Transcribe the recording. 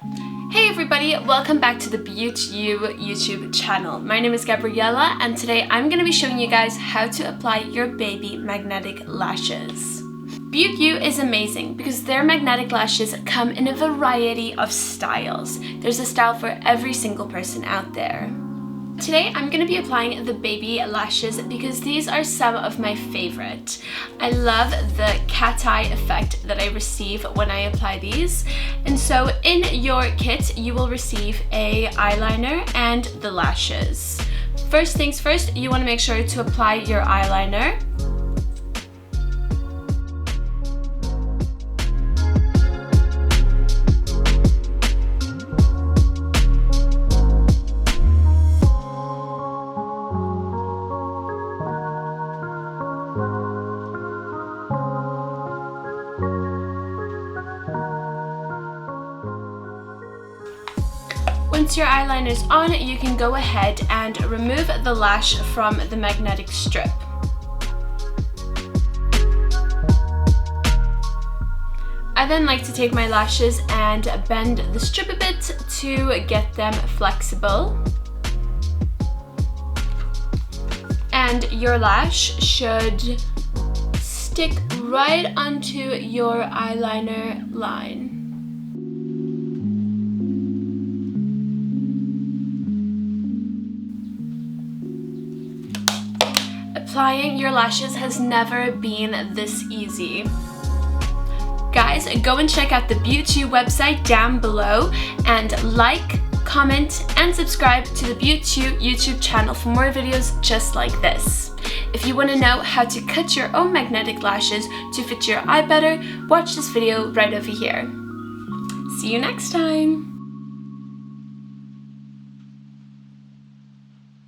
Hey everybody, welcome back to the Beautyou YouTube channel. My name is Gabriella and today I'm going to be showing you guys how to apply your baby magnetic lashes. Beautyou is amazing because their magnetic lashes come in a variety of styles. There's a style for every single person out there. Today I'm going to be applying the baby lashes because these are some of my favorite. I love the cat eye effect that I receive when I apply these. And so in your kit you will receive a eyeliner and the lashes. First things first, you want to make sure to apply your eyeliner. Once your eyeliner is on, you can go ahead and remove the lash from the magnetic strip. I then like to take my lashes and bend the strip a bit to get them flexible. And your lash should stick right onto your eyeliner line. Applying your lashes has never been this easy. Guys, go and check out the Beautyou website down below and like, comment, and subscribe to the Beautyou YouTube channel for more videos just like this. If you want to know how to cut your own magnetic lashes to fit your eye better, watch this video right over here. See you next time!